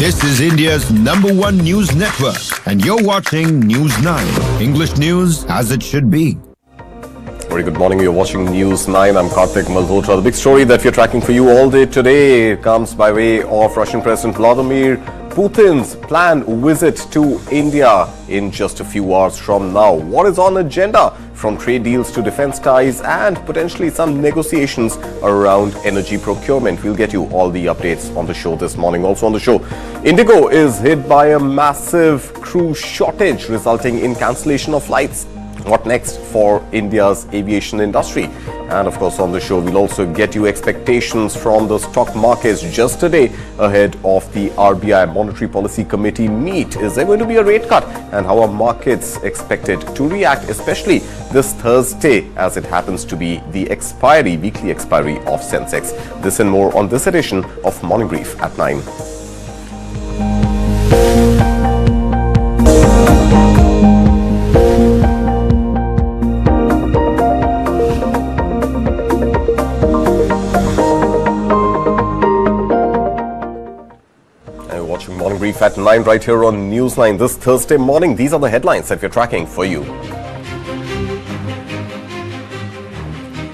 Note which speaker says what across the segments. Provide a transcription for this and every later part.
Speaker 1: This is India's #1 news network, and you're watching News 9. English news as it should be.
Speaker 2: Very good morning. You're watching News 9. I'm Karthik Malhotra. The big story that we're tracking for you all day today comes by way of Russian President Vladimir Putin's planned visit to India in just a few hours from now. What is on agenda? From trade deals to defense ties and potentially some negotiations around energy procurement. We'll get you all the updates on the show this morning. Also on the show, Indigo is hit by a massive crew shortage resulting in cancellation of flights. What next for India's aviation industry? And of course, on the show, we'll also get you expectations from the stock markets just a day ahead of the RBI Monetary Policy Committee meet. Is there going to be a rate cut? And how are markets expected to react, especially this Thursday, as it happens to be the weekly expiry of Sensex? This and more on this edition of Morning Brief at 9. Morning Brief at 9 right here on News 9 this Thursday morning. These are the headlines that we're tracking for you.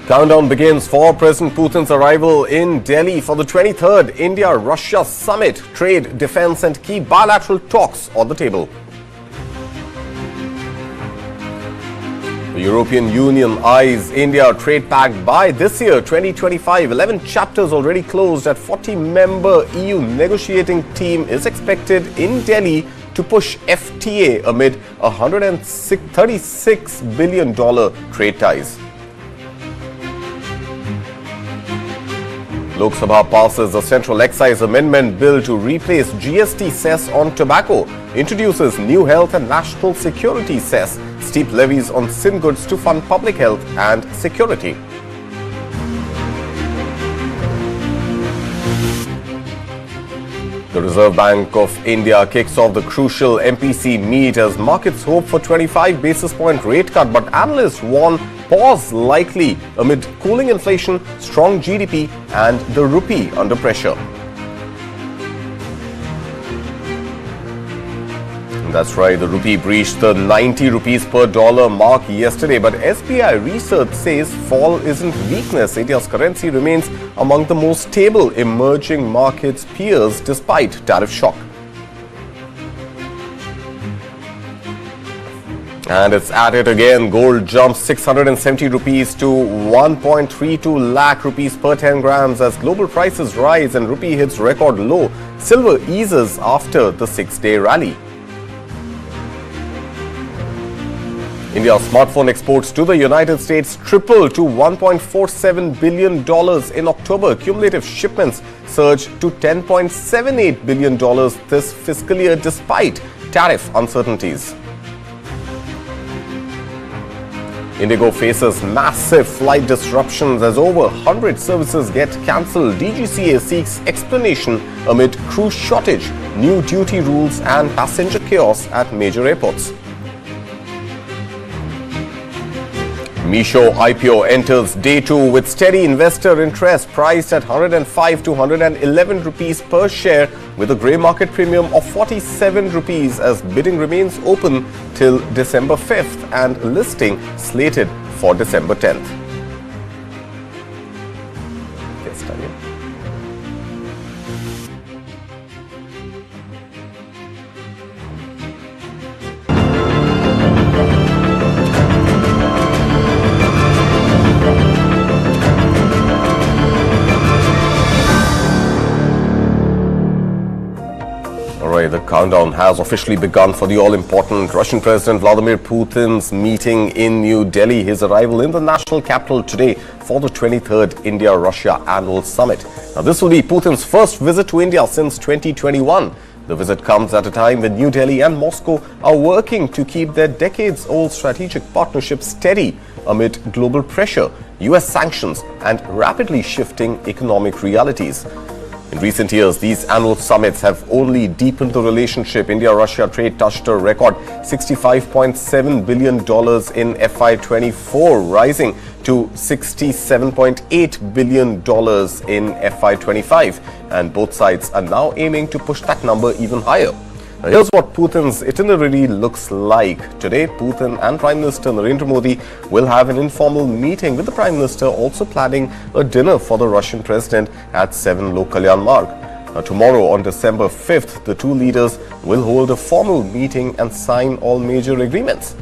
Speaker 2: Countdown begins for President Putin's arrival in Delhi for the 23rd India-Russia summit. Trade, defense and key bilateral talks on the table. The European Union eyes India trade pact by this year, 2025. 11 chapters already closed. At 40-member EU negotiating team is expected in Delhi to push FTA amid $136 billion trade ties. Lok Sabha passes the Central Excise Amendment Bill to replace GST cess on tobacco. Introduces new health and national security cess. Steep levies on sin goods to fund public health and security. The Reserve Bank of India kicks off the crucial MPC meet as markets hope for 25 basis point rate cut, but analysts warn pause likely amid cooling inflation, strong GDP and the rupee under pressure. That's right, the rupee breached the 90 rupees per dollar mark yesterday, but SBI Research says fall isn't weakness. India's currency remains among the most stable emerging markets peers despite tariff shock. And it's at it again. Gold jumps 670 rupees to 1.32 lakh rupees per 10 grams as global prices rise and rupee hits record low. Silver eases after the 6-day rally. India's smartphone exports to the United States tripled to $1.47 billion in October. Cumulative shipments surged to $10.78 billion this fiscal year despite tariff uncertainties. Indigo faces massive flight disruptions as over 100 services get cancelled. DGCA seeks explanation amid crew shortage, new duty rules and passenger chaos at major airports. Meesho IPO enters day 2 with steady investor interest, priced at 105 to 111 rupees per share with a grey market premium of 47 rupees as bidding remains open till December 5th and listing slated for December 10th. Yes, Tanya. The countdown has officially begun for the all-important Russian President Vladimir Putin's meeting in New Delhi. His arrival in the national capital today for the 23rd India-Russia annual summit. Now, this will be Putin's first visit to India since 2021. The visit comes at a time when New Delhi and Moscow are working to keep their decades-old strategic partnership steady amid global pressure, US sanctions and rapidly shifting economic realities. In recent years, these annual summits have only deepened the relationship. India-Russia trade touched a record $65.7 billion in FY24, rising to $67.8 billion in FY25. And both sides are now aiming to push that number even higher. Now, here's what Putin's itinerary looks like. Today, Putin and Prime Minister Narendra Modi will have an informal meeting, with the Prime Minister also planning a dinner for the Russian President at 7 Lok Kalyan Marg. Now, tomorrow, on December 5th, the two leaders will hold a formal meeting and sign all major agreements.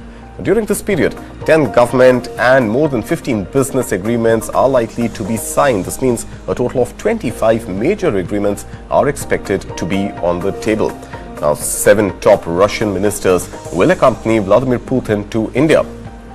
Speaker 2: During this period, 10 government and more than 15 business agreements are likely to be signed. This means a total of 25 major agreements are expected to be on the table. Now, 7 top Russian ministers will accompany Vladimir Putin to India.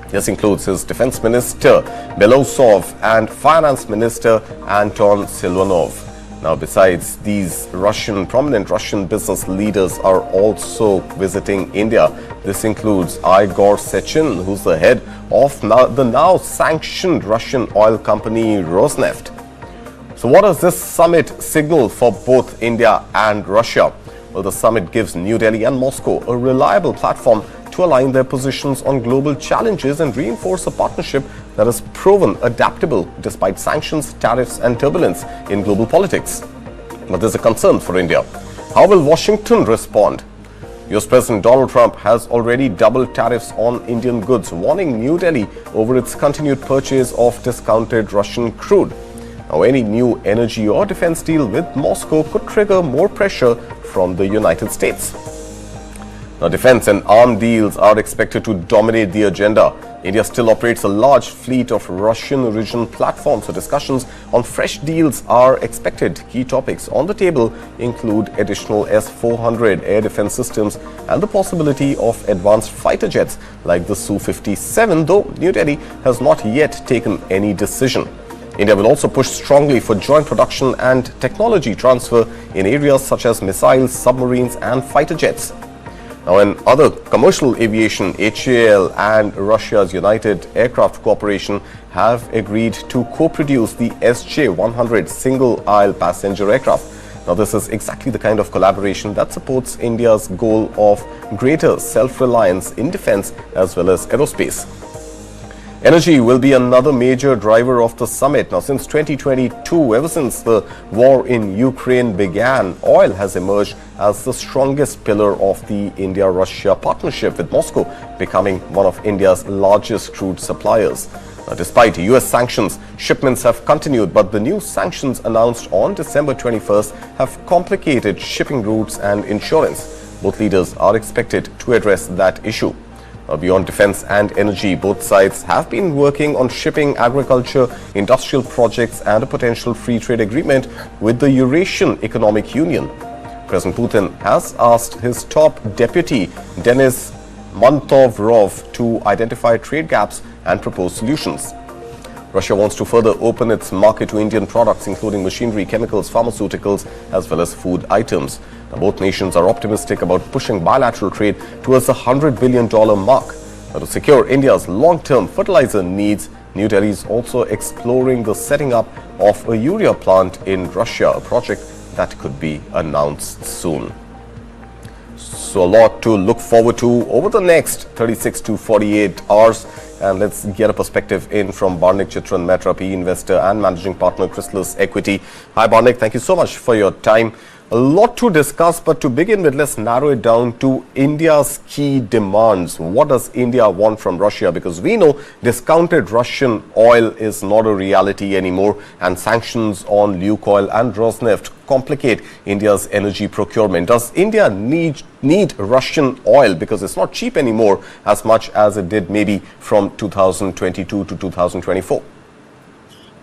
Speaker 2: This includes his Defense Minister Belosov and Finance Minister Anton Silvanov. Now, besides these, prominent Russian business leaders are also visiting India. This includes Igor Sechin, who's the head of the now sanctioned Russian oil company Rosneft. So what does this summit signal for both India and Russia? Well, the summit gives New Delhi and Moscow a reliable platform to align their positions on global challenges and reinforce a partnership that has proven adaptable despite sanctions, tariffs and turbulence in global politics. But there's a concern for India. How will Washington respond? US President Donald Trump has already doubled tariffs on Indian goods, warning New Delhi over its continued purchase of discounted Russian crude. Now, any new energy or defense deal with Moscow could trigger more pressure from the United States. Now, defense and arms deals are expected to dominate the agenda. India still operates a large fleet of Russian origin platforms, so discussions on fresh deals are expected. Key topics on the table include additional S-400 air defense systems and the possibility of advanced fighter jets like the Su-57, though New Delhi has not yet taken any decision. India will also push strongly for joint production and technology transfer in areas such as missiles, submarines and fighter jets. Now, in other commercial aviation, HAL and Russia's United Aircraft Corporation have agreed to co-produce the SJ-100 single-aisle passenger aircraft. Now, this is exactly the kind of collaboration that supports India's goal of greater self-reliance in defense as well as aerospace. Energy will be another major driver of the summit. Now, since 2022, ever since the war in Ukraine began, oil has emerged as the strongest pillar of the India-Russia partnership, with Moscow becoming one of India's largest crude suppliers. Now, despite US sanctions, shipments have continued, but the new sanctions announced on December 21st have complicated shipping routes and insurance. Both leaders are expected to address that issue. Beyond defense and energy, both sides have been working on shipping, agriculture, industrial projects and a potential free trade agreement with the Eurasian Economic Union. President Putin has asked his top deputy, Denis Mantovrov, to identify trade gaps and propose solutions. Russia wants to further open its market to Indian products, including machinery, chemicals, pharmaceuticals, as well as food items. Now, both nations are optimistic about pushing bilateral trade towards the $100 billion mark. Now, to secure India's long-term fertilizer needs, New Delhi is also exploring the setting up of a urea plant in Russia, a project that could be announced soon. So a lot to look forward to over the next 36 to 48 hours. And let's get a perspective in from Barnik Chitran Mehta, PE investor and managing partner, Chrysalis Equity. Hi Barnik, thank you so much for your time. A lot to discuss, but to begin with, let's narrow it down to India's key demands. What does India want from Russia? Because we know discounted Russian oil is not a reality anymore, and sanctions on Lukoil and Rosneft complicate India's energy procurement. Does India need Russian oil? Because it's not cheap anymore as much as it did maybe from 2022 to 2024.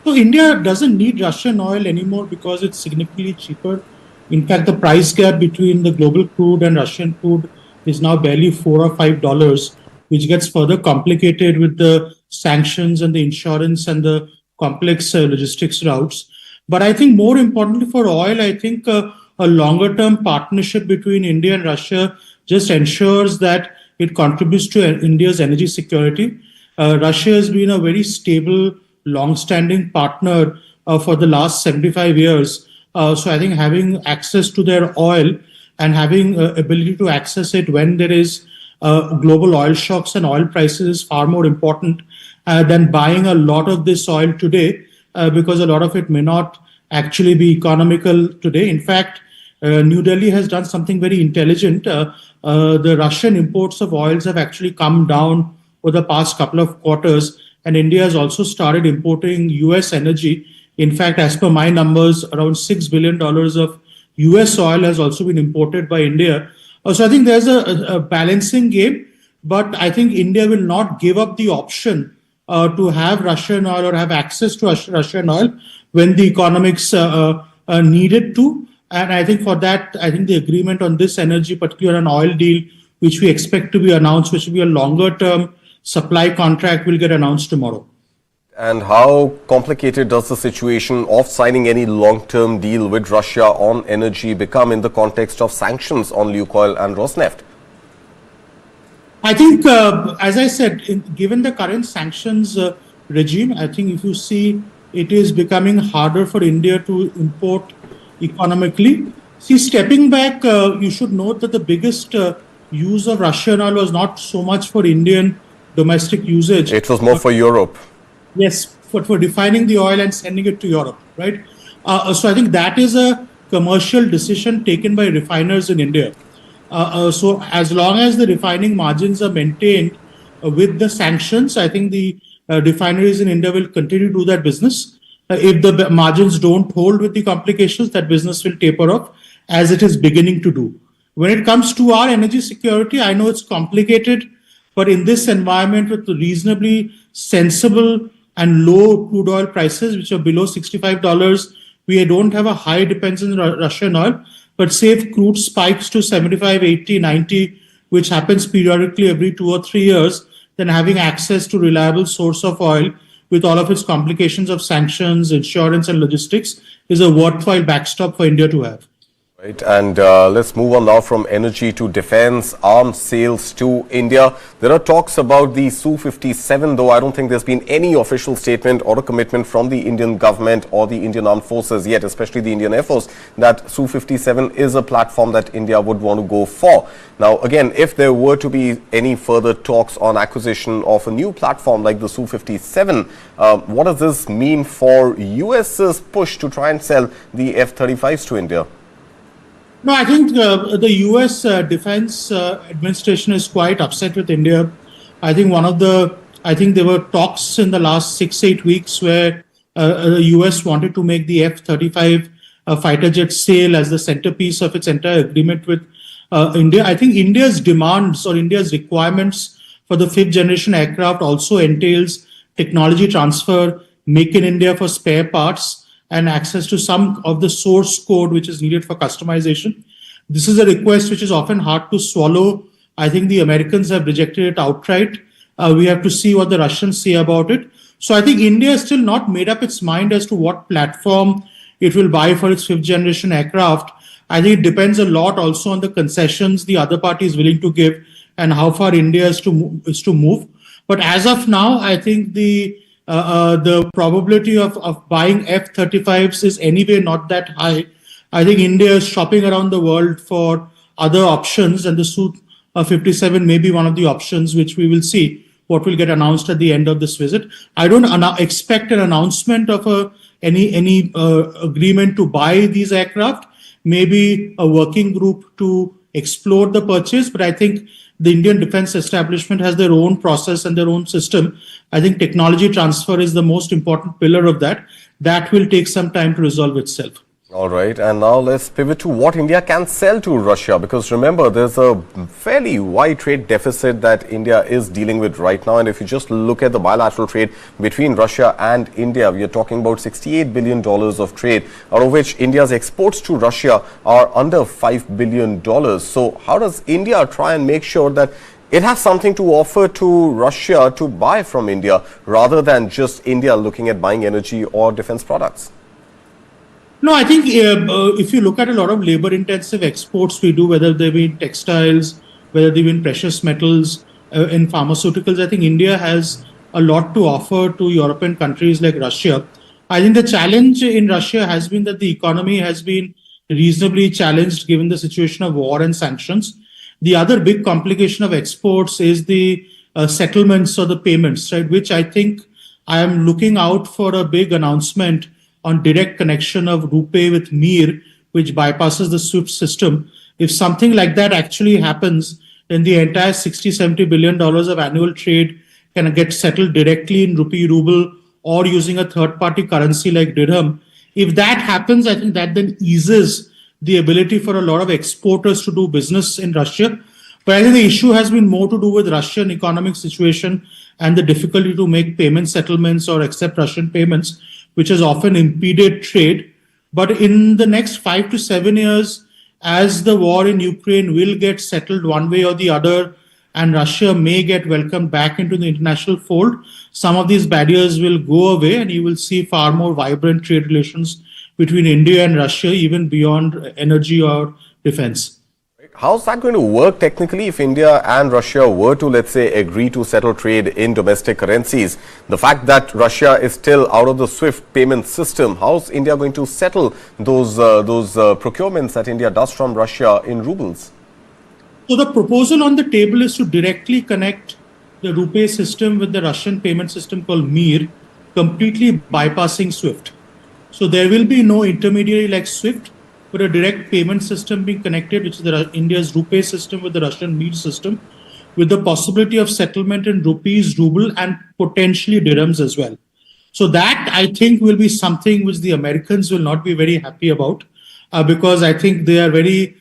Speaker 3: So India doesn't need Russian oil anymore because it's significantly cheaper. In fact, the price gap between the global crude and Russian crude is now barely $4 or $5, which gets further complicated with the sanctions and the insurance and the complex logistics routes. But I think more importantly for oil, I think a longer-term partnership between India and Russia just ensures that it contributes to India's energy security. Russia has been a very stable, long-standing partner for the last 75 years. So I think having access to their oil and having ability to access it when there is global oil shocks and oil prices is far more important than buying a lot of this oil today, because a lot of it may not actually be economical today. In fact, New Delhi has done something very intelligent. The Russian imports of oils have actually come down over the past couple of quarters, and India has also started importing US energy. In fact, as per my numbers, around $6 billion of US oil has also been imported by India. So I think there's a balancing game, but I think India will not give up the option to have Russian oil or have access to Russian oil when the economics need it to. And I think for that, I think the agreement on this energy, particularly an oil deal, which we expect to be announced, which will be a longer term supply contract, will get announced tomorrow.
Speaker 2: And how complicated does the situation of signing any long-term deal with Russia on energy become in the context of sanctions on Lukoil and Rosneft?
Speaker 3: I think, as I said, given the current sanctions regime, I think if you see, it is becoming harder for India to import economically. See, stepping back, you should note that the biggest use of Russian oil was not so much for Indian domestic usage.
Speaker 2: It was more for Europe.
Speaker 3: Yes, for refining the oil and sending it to Europe, right? So I think that is a commercial decision taken by refiners in India. So as long as the refining margins are maintained with the sanctions, I think the refineries in India will continue to do that business. If the margins don't hold with the complications, that business will taper off, as it is beginning to do. When it comes to our energy security, I know it's complicated, but in this environment with reasonably sensible and low crude oil prices, which are below $65, we don't have a high dependence on Russian oil. But say if crude spikes to 75, 80, 90, which happens periodically every 2 or 3 years, then having access to reliable source of oil with all of its complications of sanctions, insurance and logistics is a worthwhile backstop for India to have.
Speaker 2: Right, and let's move on now from energy to defense, arms sales to India. There are talks about the Su-57, though I don't think there's been any official statement or a commitment from the Indian government or the Indian armed forces yet, especially the Indian Air Force, that Su-57 is a platform that India would want to go for. Now, again, if there were to be any further talks on acquisition of a new platform like the Su-57, what does this mean for US's push to try and sell the F-35s to India?
Speaker 3: No, I think the US Defense Administration is quite upset with India. I think there were talks in the last 6-8 weeks where the US wanted to make the F-35 fighter jet sale as the centerpiece of its entire agreement with India. I think India's demands or India's requirements for the 5th generation aircraft also entails technology transfer, make in India for spare parts, and access to some of the source code which is needed for customization. This is a request which is often hard to swallow. I think the Americans have rejected it outright. We have to see what the Russians say about it. So I think India has still not made up its mind as to what platform it will buy for its 5th generation aircraft. I think it depends a lot also on the concessions the other party is willing to give and how far India is to move. But as of now, I think the probability of buying F-35s is anyway not that high. I think India is shopping around the world for other options, and the Su-57 may be one of the options, which we will see what will get announced at the end of this visit. I don't expect an announcement of any agreement to buy these aircraft. Maybe a working group to explore the purchase, but I think the Indian defense establishment has their own process and their own system. I think technology transfer is the most important pillar of that. That will take some time to resolve itself.
Speaker 2: All right, and now let's pivot to what India can sell to Russia, because remember, there's a fairly wide trade deficit that India is dealing with right now. And if you just look at the bilateral trade between Russia and India, we are talking about $68 billion of trade, out of which India's exports to Russia are under $5 billion. So how does India try and make sure that it has something to offer to Russia to buy from India, rather than just India looking at buying energy or defense products?
Speaker 3: No, I think if you look at a lot of labor-intensive exports we do, whether they be in textiles, whether they be in precious metals, in pharmaceuticals, I think India has a lot to offer to European countries like Russia. I think the challenge in Russia has been that the economy has been reasonably challenged given the situation of war and sanctions. The other big complication of exports is the settlements or the payments, right? Which I think I am looking out for a big announcement on direct connection of Rupee with Mir, which bypasses the SWIFT system. If something like that actually happens, then the entire $60-70 billion of annual trade can get settled directly in rupee, ruble, or using a third-party currency like dirham. If that happens, I think that then eases the ability for a lot of exporters to do business in Russia. But I think the issue has been more to do with Russian economic situation and the difficulty to make payment settlements or accept Russian payments, which has often impeded trade. But in the next 5 to 7 years, as the war in Ukraine will get settled one way or the other, and Russia may get welcomed back into the international fold, some of these barriers will go away and you will see far more vibrant trade relations between India and Russia, even beyond energy or defense.
Speaker 2: How's that going to work technically if India and Russia were to, let's say, agree to settle trade in domestic currencies? The fact that Russia is still out of the SWIFT payment system, how's India going to settle those procurements that India does from Russia in rubles?
Speaker 3: So the proposal on the table is to directly connect the Rupee system with the Russian payment system called Mir, completely bypassing SWIFT. So there will be no intermediary like SWIFT, but a direct payment system being connected, which is India's Rupee system with the Russian Mir system, with the possibility of settlement in rupees, ruble, and potentially dirhams as well. So that, I think, will be something which the Americans will not be very happy about, because I think they are very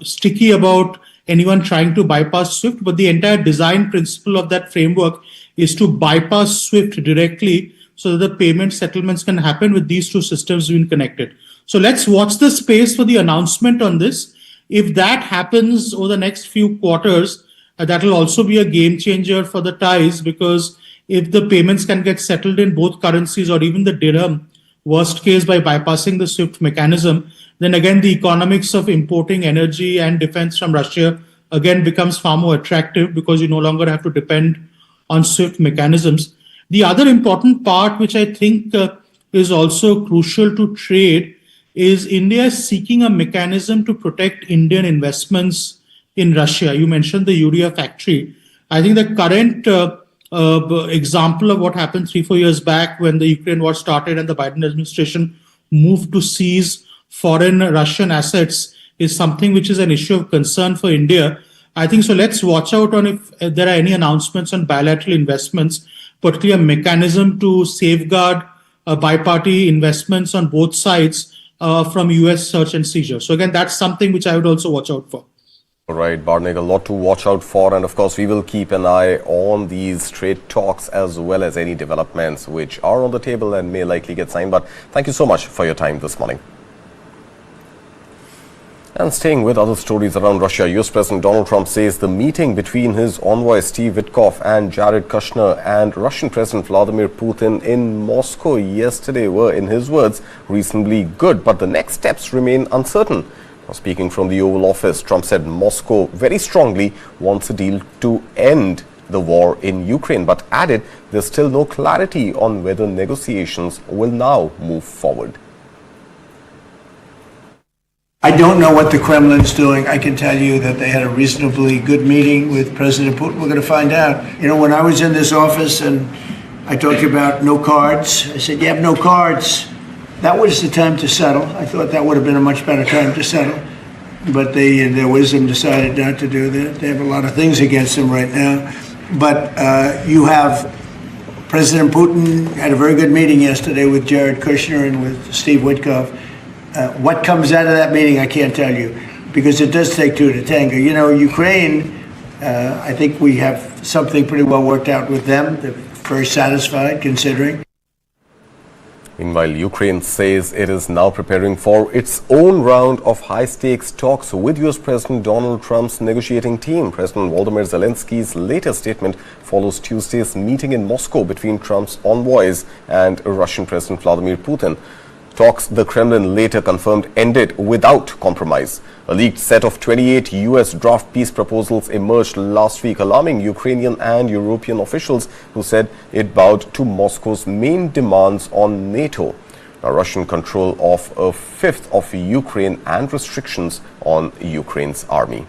Speaker 3: sticky about anyone trying to bypass SWIFT. But the entire design principle of that framework is to bypass SWIFT directly so that the payment settlements can happen with these two systems being connected. So let's watch the space for the announcement on this. If that happens over the next few quarters, that will also be a game changer for the ties, because if the payments can get settled in both currencies or even the dirham, worst case by bypassing the SWIFT mechanism, then again the economics of importing energy and defense from Russia again becomes far more attractive because you no longer have to depend on SWIFT mechanisms. The other important part, which I think is also crucial to trade, is India seeking a mechanism to protect Indian investments in Russia. You mentioned the urea factory. I think the current example of what happened 3-4 years back when the Ukraine war started and the Biden administration moved to seize foreign Russian assets is something which is an issue of concern for India. I think so. Let's watch out on if there are any announcements on bilateral investments, particularly a mechanism to safeguard bi-party investments on both sides from US search and seizure. So again, that's something which I would also watch out for.
Speaker 2: All right, Barnik, a lot to watch out for. And of course, we will keep an eye on these trade talks as well as any developments which are on the table and may likely get signed. But thank you so much for your time this morning. And staying with other stories around Russia, US President Donald Trump says the meeting between his envoy Steve Witkoff and Jared Kushner and Russian President Vladimir Putin in Moscow yesterday were, in his words, reasonably good. But the next steps remain uncertain. Now, speaking from the Oval Office, Trump said Moscow very strongly wants a deal to end the war in Ukraine, but added there's still no clarity on whether negotiations will now move forward.
Speaker 4: I don't know what the Kremlin's doing. I can tell you that they had a reasonably good meeting with President Putin. We're going to find out. You know, when I was in this office and I talked about no cards, I said, you have no cards. That was the time to settle. I thought that would have been a much better time to settle. But they, in their wisdom, decided not to do that. They have a lot of things against them right now. But you have President Putin had a very good meeting yesterday with Jared Kushner and with Steve Witkoff. What comes out of that meeting, I can't tell you, because it does take two to tango. You know, Ukraine, I think we have something pretty well worked out with them. They're very satisfied, considering.
Speaker 2: Meanwhile, Ukraine says it is now preparing for its own round of high-stakes talks with US President Donald Trump's negotiating team. President Volodymyr Zelensky's latest statement follows Tuesday's meeting in Moscow between Trump's envoys and Russian President Vladimir Putin. Talks, the Kremlin later confirmed, ended without compromise. A leaked set of 28 US draft peace proposals emerged last week, alarming Ukrainian and European officials who said it bowed to Moscow's main demands on NATO. Now, Russian control of a fifth of Ukraine and restrictions on Ukraine's army.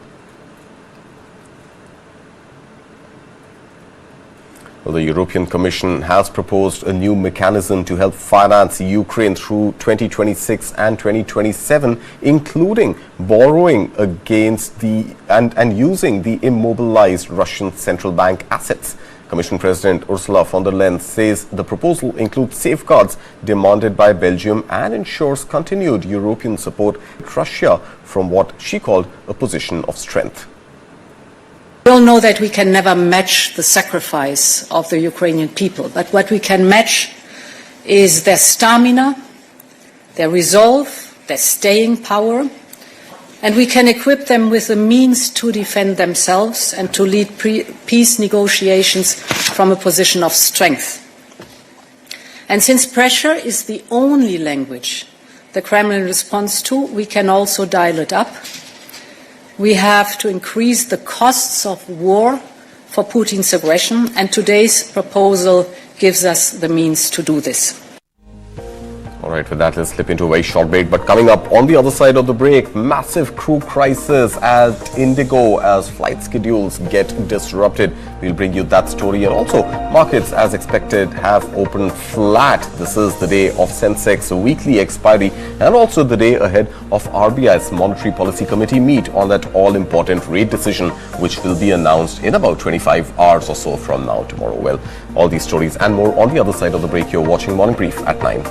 Speaker 2: Well, the European Commission has proposed a new mechanism to help finance Ukraine through 2026 and 2027, including borrowing against and using the immobilized Russian central bank assets. Commission President Ursula von der Leyen says the proposal includes safeguards demanded by Belgium and ensures continued European support to Russia from what she called a position of strength.
Speaker 5: We all know that we can never match the sacrifice of the Ukrainian people, but what we can match is their stamina, their resolve, their staying power, and we can equip them with the means to defend themselves and to lead peace negotiations from a position of strength. And since pressure is the only language the Kremlin responds to, we can also dial it up. We have to increase the costs of war for Putin's aggression, and today's proposal gives us the means to do this.
Speaker 2: All right, with that, let's slip into a very short break. But coming up on the other side of the break, massive crew crisis at Indigo as flight schedules get disrupted. We'll bring you that story. And also, markets, as expected, have opened flat. This is the day of Sensex weekly expiry and also the day ahead of RBI's Monetary Policy Committee meet on that all-important rate decision, which will be announced in about 25 hours or so from now tomorrow. Well, all these stories and more on the other side of the break. You're watching Morning Brief at 9.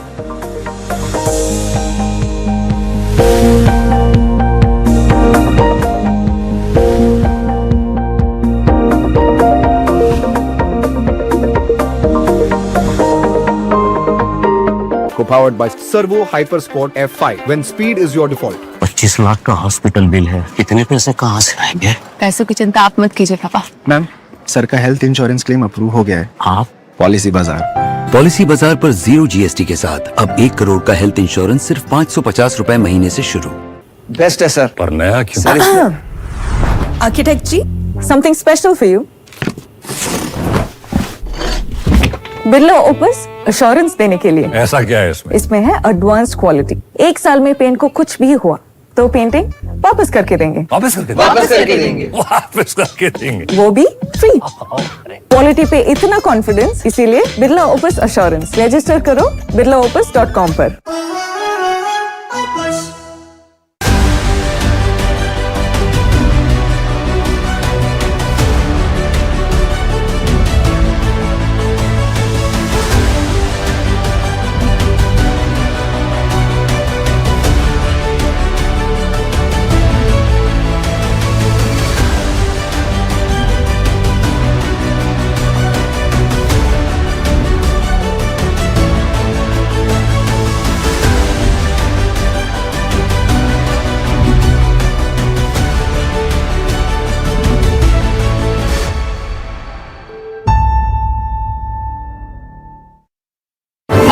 Speaker 6: Powered by Servo Hypersport F5 when speed is your default.
Speaker 7: 25 lakh का hospital bill है, इतने पैसे कहाँ से आएंगे?
Speaker 8: पैसों की चिंता आप मत कीजिए पापा।
Speaker 6: मैम, सर का हेल्थ इंश्योरेंस क्लेम अप्रूव हो गया है।
Speaker 7: आप
Speaker 6: पॉलिसी बाजार
Speaker 9: पर 0 GST के साथ अब 1 करोड़ का हेल्थ इंश्योरेंस सिर्फ 550 रुपए महीने से शुरू।
Speaker 6: बेस्ट है सर।
Speaker 9: पर नया क्यों?
Speaker 8: Architect ji, something special for you. Birla Opus assurance देने के लिए।
Speaker 9: ऐसा क्या है इसमें?
Speaker 8: इसमें है एडवांस क्वालिटी। 1 साल में पेंट को कुछ भी हुआ तो पेंटिंग वापस करके देंगे।
Speaker 9: वापस करके देंगे।
Speaker 8: वो भी फ्री। क्वालिटी पे इतना कॉन्फिडेंस, इसीलिए बिरला ओपस एश्योरेंस। रजिस्टर करो birlaopus.com पर।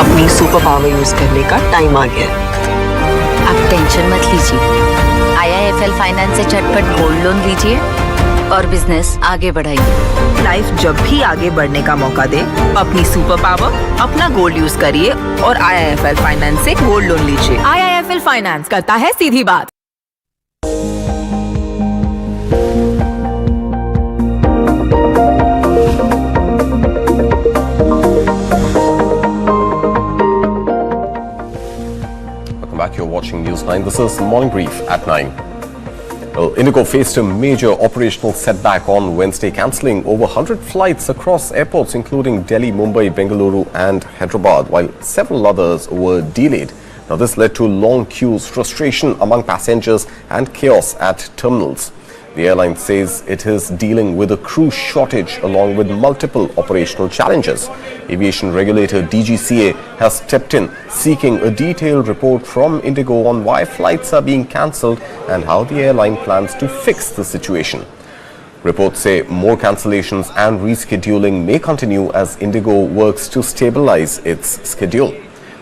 Speaker 10: अपनी सुपर पावर यूज करने का टाइम आ गया।
Speaker 11: आप टेंशन मत लीजिए, IIFL फाइनेंस से झटपट गोल्ड लोन लीजिए और बिजनेस आगे बढ़ाइए।
Speaker 10: लाइफ जब भी आगे बढ़ने का मौका दे, अपनी सुपर पावर, अपना गोल्ड यूज करिए और IIFL फाइनेंस से गोल्ड लोन लीजिए। IIFL फाइनेंस करता है सीधी बात।
Speaker 2: Back, you're watching News 9. This is Morning Brief at 9. Well, Indigo faced a major operational setback on Wednesday, cancelling over 100 flights across airports, including Delhi, Mumbai, Bengaluru and Hyderabad, while several others were delayed. Now, this led to long queues, frustration among passengers and chaos at terminals. The airline says it is dealing with a crew shortage along with multiple operational challenges. Aviation regulator DGCA has stepped in, seeking a detailed report from Indigo on why flights are being cancelled and how the airline plans to fix the situation. Reports say more cancellations and rescheduling may continue as Indigo works to stabilize its schedule.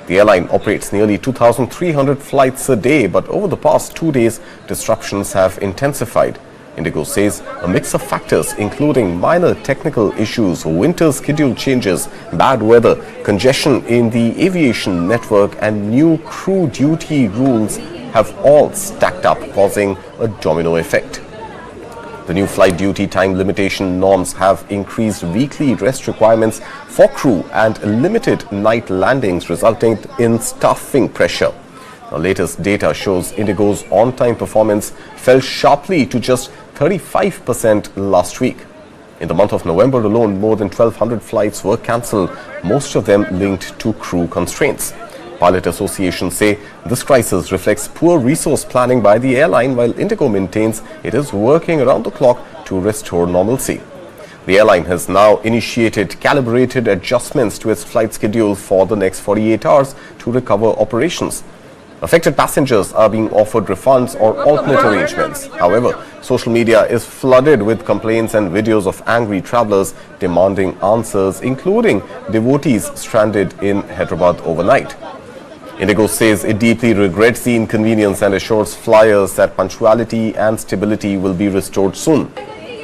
Speaker 2: The airline operates nearly 2,300 flights a day, but over the past 2 days, disruptions have intensified. Indigo says a mix of factors, including minor technical issues, winter schedule changes, bad weather, congestion in the aviation network, and new crew duty rules have all stacked up, causing a domino effect. The new flight duty time limitation norms have increased weekly rest requirements for crew and limited night landings, resulting in staffing pressure. The latest data shows Indigo's on-time performance fell sharply to just 35% last week. In the month of November alone, more than 1,200 flights were cancelled, most of them linked to crew constraints. Pilot associations say this crisis reflects poor resource planning by the airline, while Indigo maintains it is working around the clock to restore normalcy. The airline has now initiated calibrated adjustments to its flight schedule for the next 48 hours to recover operations. Affected passengers are being offered refunds or alternate arrangements. However, social media is flooded with complaints and videos of angry travelers demanding answers, including devotees stranded in Hyderabad overnight. Indigo says it deeply regrets the inconvenience and assures flyers that punctuality and stability will be restored soon.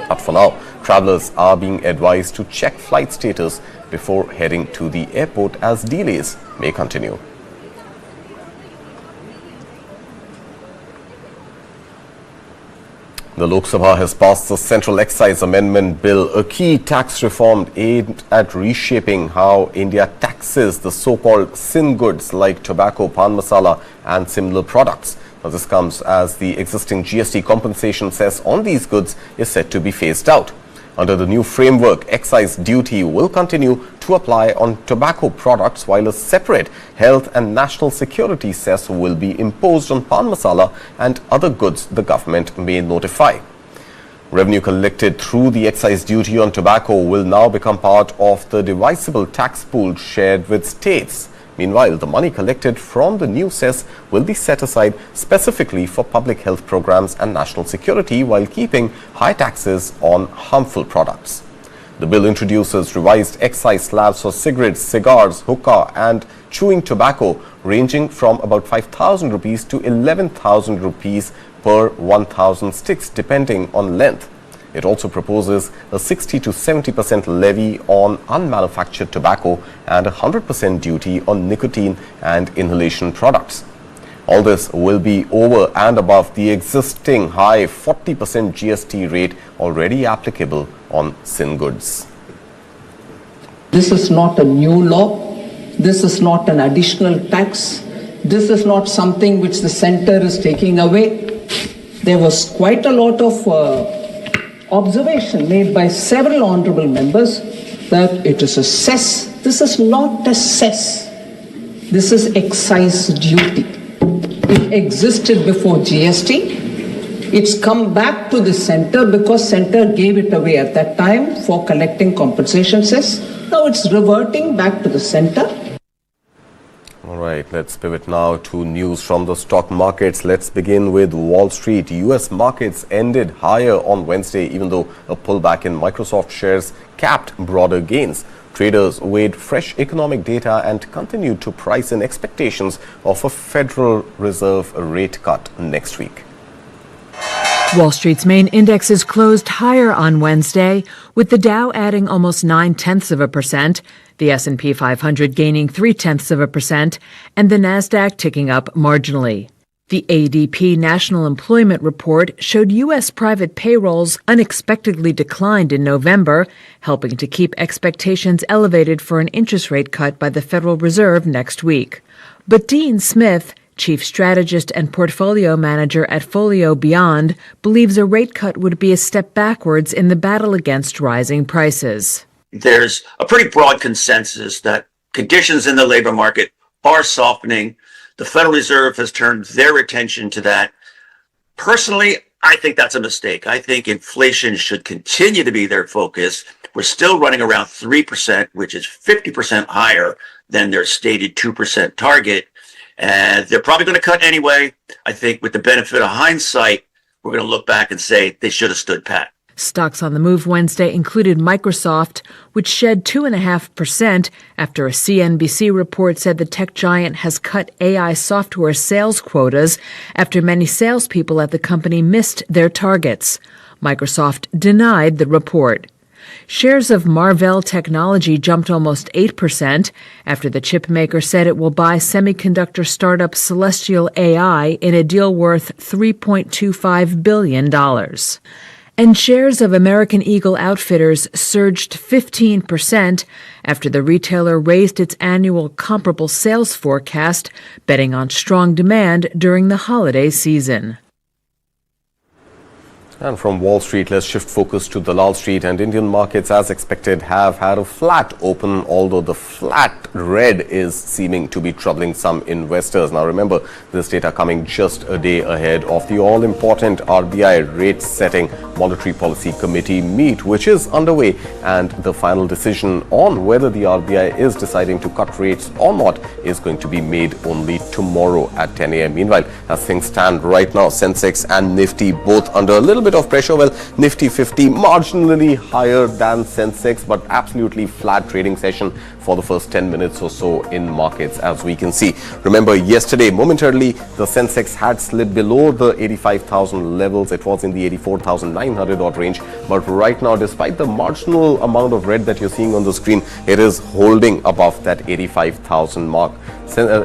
Speaker 2: But for now, travelers are being advised to check flight status before heading to the airport, as delays may continue. The Lok Sabha has passed the Central Excise Amendment Bill, a key tax reform aimed at reshaping how India taxes the so-called sin goods like tobacco, pan masala and similar products. Now, this comes as the existing GST compensation cess on these goods is set to be phased out. Under the new framework, excise duty will continue to apply on tobacco products, while a separate health and national security cess will be imposed on pan masala and other goods the government may notify. Revenue collected through the excise duty on tobacco will now become part of the divisible tax pool shared with states. Meanwhile, the money collected from the new cess will be set aside specifically for public health programs and national security, while keeping high taxes on harmful products. The bill introduces revised excise slabs for cigarettes, cigars, hookah and chewing tobacco, ranging from about 5,000 rupees to 11,000 rupees per 1,000 sticks, depending on length. It also proposes a 60 to 70% levy on unmanufactured tobacco and a 100% duty on nicotine and inhalation products. All this will be over and above the existing high 40% GST rate already applicable on sin goods.
Speaker 12: This is not a new law. This is not an additional tax. This is not something which the center is taking away. There was quite a lot of observation made by several honorable members that it is a cess. This is not a cess. This is excise duty. It existed before GST. It's come back to the center because center gave it away at that time for collecting compensation cess. Now it's reverting back to the center.
Speaker 2: All right, let's pivot now to news from the stock markets. Let's begin with Wall Street. US markets ended higher on Wednesday, even though a pullback in Microsoft shares capped broader gains. Traders weighed fresh economic data and continued to price in expectations of a Federal Reserve rate cut next week.
Speaker 13: Wall Street's main indexes closed higher on Wednesday, with the Dow adding almost 0.9%, the S&P 500 gaining 0.3%, and the Nasdaq ticking up marginally. The ADP National Employment Report showed U.S. private payrolls unexpectedly declined in November, helping to keep expectations elevated for an interest rate cut by the Federal Reserve next week. But Dean Smith, Chief Strategist and Portfolio Manager at Folio Beyond, believes a rate cut would be a step backwards in the battle against rising prices.
Speaker 14: There's a pretty broad consensus that conditions in the labor market are softening. The Federal Reserve has turned their attention to that. Personally, I think that's a mistake. I think inflation should continue to be their focus. We're still running around 3%, which is 50% higher than their stated 2% target. And they're probably going to cut anyway. I think with the benefit of hindsight, we're going to look back and say they should have stood pat.
Speaker 13: Stocks on the move Wednesday included Microsoft, which shed 2.5% after a CNBC report said the tech giant has cut AI software sales quotas after many salespeople at the company missed their targets. Microsoft denied the report. Shares of Marvell Technology jumped almost 8% after the chipmaker said it will buy semiconductor startup Celestial AI in a deal worth $3.25 billion. And shares of American Eagle Outfitters surged 15% after the retailer raised its annual comparable sales forecast, betting on strong demand during the holiday season.
Speaker 2: And from Wall Street, let's shift focus to Dalal Street. And Indian markets, as expected, have had a flat open, although the flat red is seeming to be troubling some investors. Now, remember, this data coming just a day ahead of the all-important RBI rate-setting Monetary Policy Committee meet, which is underway. And the final decision on whether the RBI is deciding to cut rates or not is going to be made only tomorrow at 10 a.m. Meanwhile, as things stand right now, Sensex and Nifty both under a little bit of pressure. Well, Nifty 50 marginally higher than Sensex, but absolutely flat trading session for the first 10 minutes or so in markets, as we can see. Remember, yesterday, momentarily, the Sensex had slid below the 85,000 levels. It was in the 84,900 odd range. But right now, despite the marginal amount of red that you're seeing on the screen, it is holding above that 85,000 mark.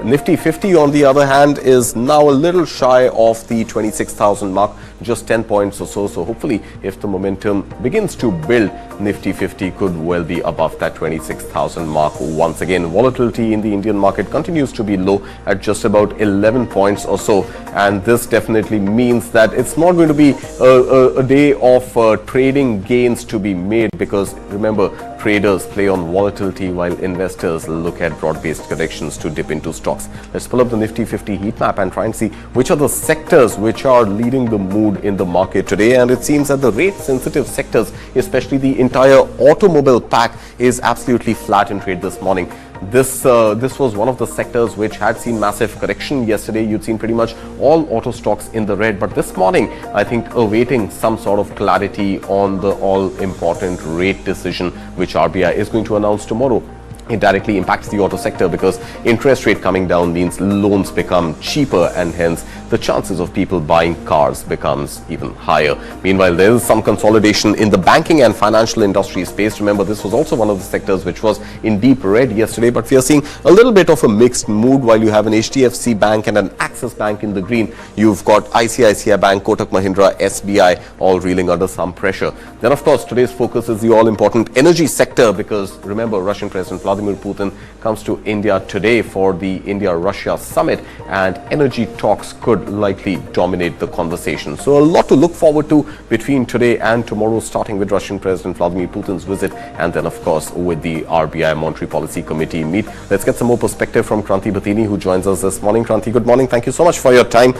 Speaker 2: Nifty 50, on the other hand, is now a little shy of the 26,000 mark, just 10 points or so. So hopefully, if the momentum begins to build, Nifty 50 could well be above that 26,000 mark once again. Volatility in the Indian market continues to be low at just about 11 points or so. And this definitely means that it's not going to be a day of trading gains to be made, because remember, traders play on volatility while investors look at broad-based corrections to dip into stocks. Let's pull up the Nifty 50 heat map and try and see which are the sectors which are leading the mood in the market today. And it seems that the rate-sensitive sectors, especially the entire automobile pack, is absolutely flat in trade this morning. This was one of the sectors which had seen massive correction yesterday. You'd seen pretty much all auto stocks in the red, but this morning, I think, awaiting some sort of clarity on the all-important rate decision which RBI is going to announce tomorrow. It directly impacts the auto sector because interest rate coming down means loans become cheaper, and hence the chances of people buying cars becomes even higher. Meanwhile, there is some consolidation in the banking and financial industry space. Remember, this was also one of the sectors which was in deep red yesterday, but we are seeing a little bit of a mixed mood. While you have an HDFC Bank and an Axis Bank in the green, you've got ICICI Bank, Kotak Mahindra, SBI all reeling under some pressure. Then, of course, today's focus is the all-important energy sector, because remember, Russian President Vladimir Putin comes to India today for the India-Russia summit, and energy talks could likely dominate the conversation. So a lot to look forward to between today and tomorrow, starting with Russian President Vladimir Putin's visit, and then of course with the RBI Monetary Policy Committee meet. Let's get some more perspective from Kranti Bhatini, who joins us this morning. Kranti, good morning. Thank you so much for your time.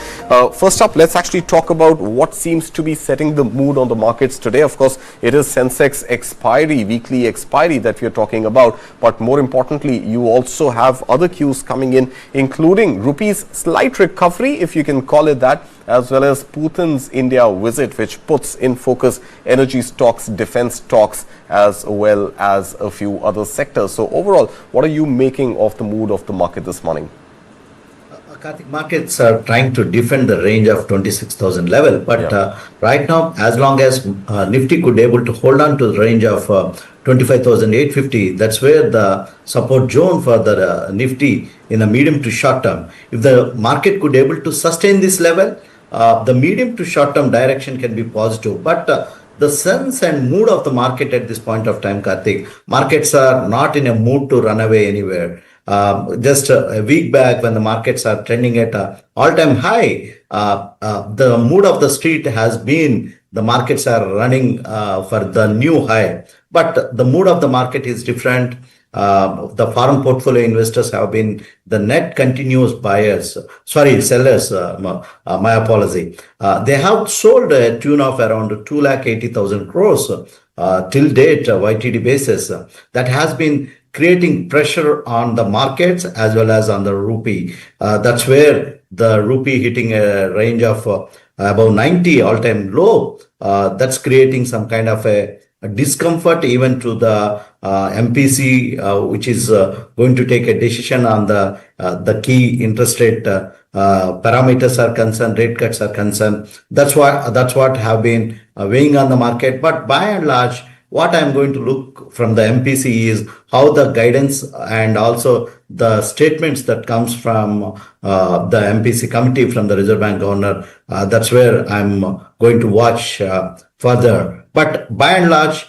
Speaker 2: First up, let's actually talk about what seems to be setting the mood on the markets today. Of course, it is Sensex expiry, weekly expiry that we are talking about, but more importantly, you also have other cues coming in, including Rupee's slight recovery, if you can call it that, as well as Putin's India visit, which puts in focus energy stocks, defense stocks, as well as a few other sectors. So overall, what are you making of the mood of the market this morning?
Speaker 15: Karthik, markets are trying to defend the range of 26,000 level, but right now, as long as Nifty could able to hold on to the range of 25,850, that's where the support zone for the Nifty in the medium to short term. If the market could able to sustain this level, the medium to short term direction can be positive. But the sense and mood of the market at this point of time, Karthik, markets are not in a mood to run away anywhere. Just a week back, when the markets are trending at an all-time high, the mood of the street has been the markets are running for the new high. But the mood of the market is different. The foreign portfolio investors have been the net continuous sellers, my apology. They have sold a tune of around 280,000 crores till date, YTD basis. That has been creating pressure on the markets as well as on the rupee. That's where the rupee hitting a range of above 90 all-time low. That's creating some kind of a discomfort even to the MPC, which is going to take a decision on the key interest rate parameters are concerned, rate cuts are concerned. That's what have been weighing on the market. But by and large, what I'm going to look from the MPC is how the guidance and also the statements that comes from the MPC committee from the Reserve Bank governor. That's where I'm going to watch further. But by and large,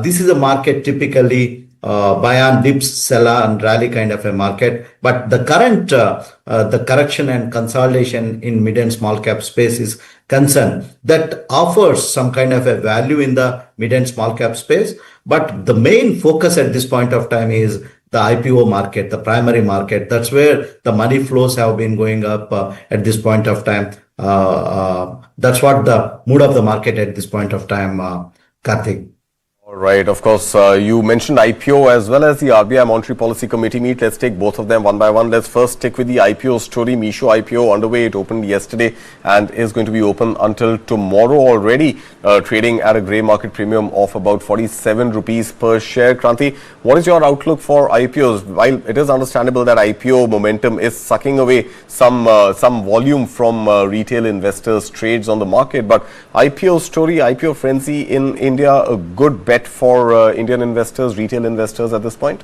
Speaker 15: this is a market typically buy on dips, sell on rally kind of a market. But the current the correction and consolidation in mid and small cap space is concerned that offers some kind of a value in the mid and small cap space. But the main focus at this point of time is the IPO market, the primary market. That's where the money flows have been going up at this point of time. That's what the mood of the market at this point of time, Karthik.
Speaker 2: All right. Of course, you mentioned IPO as well as the RBI Monetary Policy Committee meet. Let's take both of them one by one. Let's first stick with the IPO story. Meesho IPO underway. It opened yesterday and is going to be open until tomorrow already, trading at a grey market premium of about 47 rupees per share. Kranti, what is your outlook for IPOs? While it is understandable that IPO momentum is sucking away some volume from retail investors' trades on the market, but IPO story, IPO frenzy in India, a good bet for Indian investors, retail investors at this point?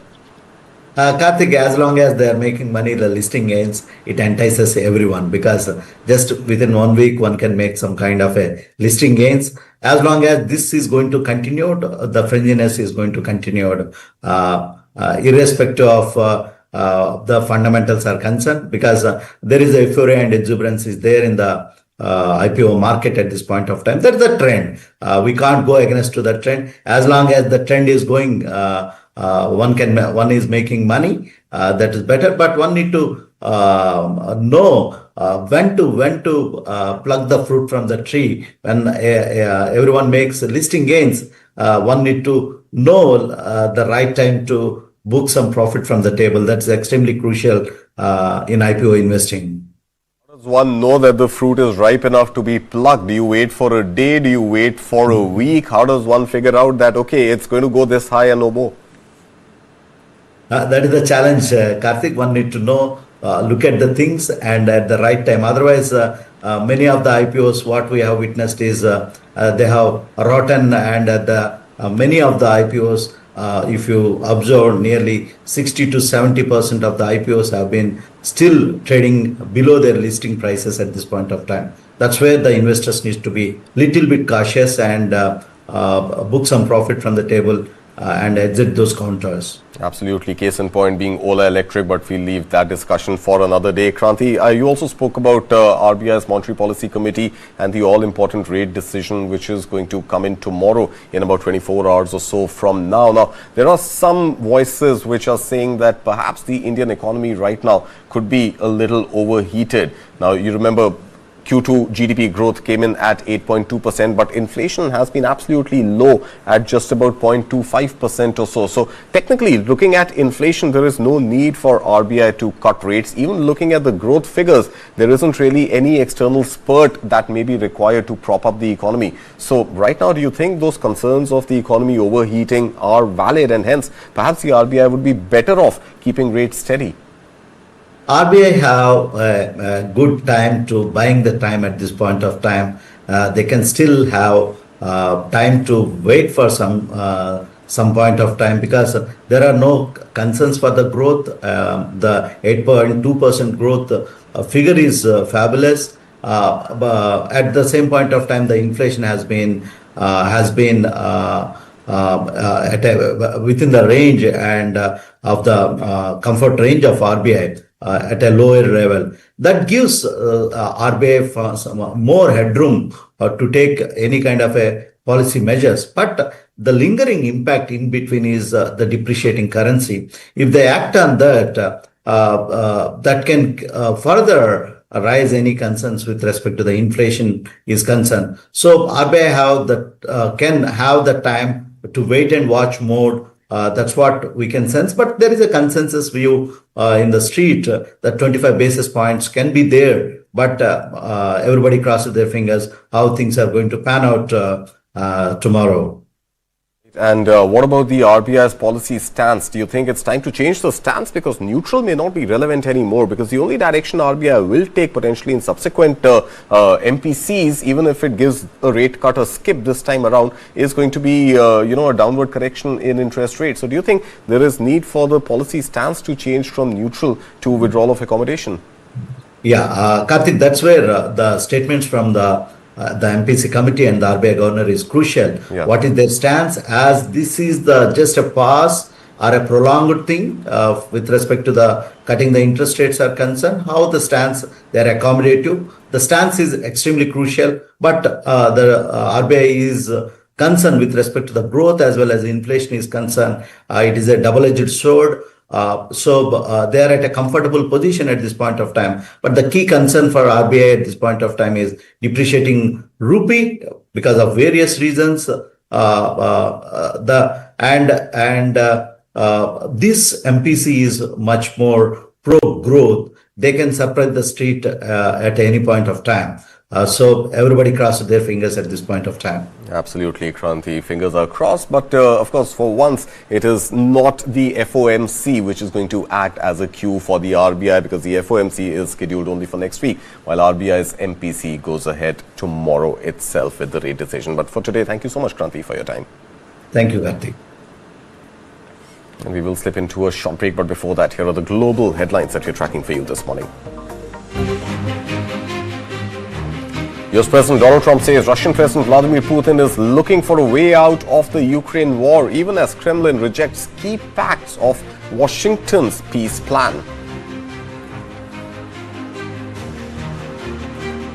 Speaker 15: Karthik, as long as they are making money, the listing gains, it entices everyone because just within 1 week, one can make some kind of a listing gains. As long as this is going to continue, the frenziness is going to continue, irrespective of the fundamentals are concerned, because there is a euphoria and exuberance is there in the IPO market at this point of time. That's the trend. We can't go against to the trend. As long as the trend is going, one is making money. That is better. But one need to know when to pluck the fruit from the tree. When everyone makes listing gains, one need to know the right time to book some profit from the table. That's extremely crucial in IPO investing.
Speaker 2: Does one know that the fruit is ripe enough to be plucked? Do you wait for a day? Do you wait for a week? How does one figure out that, okay, it's going to go this high and no more?
Speaker 15: That is the challenge, Karthik. One need to know, look at the things and at the right time. Otherwise, many of the IPOs, what we have witnessed is they have rotten, and many of the IPOs, if you observe, nearly 60 to 70% of the IPOs have been still trading below their listing prices at this point of time. That's where the investors need to be little bit cautious and book some profit from the table and exit those counters.
Speaker 2: Absolutely. Case in point being Ola Electric, but we'll leave that discussion for another day. Kranti, you also spoke about RBI's Monetary Policy Committee and the all-important rate decision, which is going to come in tomorrow in about 24 hours or so from now. Now, there are some voices which are saying that perhaps the Indian economy right now could be a little overheated. Now, you remember Q2 GDP growth came in at 8.2%, but inflation has been absolutely low at just about 0.25% or so. So technically, looking at inflation, there is no need for RBI to cut rates. Even looking at the growth figures, there isn't really any external spurt that may be required to prop up the economy. So right now, do you think those concerns of the economy overheating are valid, and hence perhaps the RBI would be better off keeping rates steady?
Speaker 15: RBI have a good time to buying the time at this point of time. They can still have time to wait for some point of time, because there are no concerns for the growth. The 8.2% growth figure is fabulous. But at the same point of time, the inflation has been within the range and of the comfort range of RBI. At a lower level. That gives RBI some more headroom to take any kind of a policy measures. But the lingering impact in between is the depreciating currency. If they act on that, that can further raise any concerns with respect to the inflation is concerned. So RBI can have the time to wait and watch mode. That's what we can sense. But there is a consensus view in the street that 25 basis points can be there but everybody crosses their fingers how things are going to pan out tomorrow.
Speaker 2: And what about the RBI's policy stance? Do you think it's time to change the stance? Because neutral may not be relevant anymore, because the only direction RBI will take potentially in subsequent MPCs, even if it gives a rate cut a skip this time around, is going to be, a downward correction in interest rates. So do you think there is need for the policy stance to change from neutral to withdrawal of accommodation?
Speaker 15: Yeah, Karthik, that's where the statements from the MPC committee and the RBI governor is crucial.
Speaker 2: Yeah.
Speaker 15: What is their stance, as this is just a pause or a prolonged thing with respect to the cutting the interest rates are concerned, how the stance, they are accommodative. The stance is extremely crucial, but the RBI is concerned with respect to the growth as well as inflation is concerned. It is a double-edged sword. So they are at a comfortable position at this point of time. But the key concern for RBI at this point of time is depreciating rupee because of various reasons. This MPC is much more pro-growth. They can surprise the street at any point of time. So everybody crosses their fingers at this point of time.
Speaker 2: Absolutely, Kranti. Fingers are crossed. But of course, for once, it is not the FOMC which is going to act as a cue for the RBI, because the FOMC is scheduled only for next week, while RBI's MPC goes ahead tomorrow itself with the rate decision. But for today, thank you so much, Kranti, for your time.
Speaker 15: Thank you, Karthik.
Speaker 2: And we will slip into a short break. But before that, here are the global headlines that we're tracking for you this morning. US President Donald Trump says Russian President Vladimir Putin is looking for a way out of the Ukraine war, even as Kremlin rejects key pacts of Washington's peace plan.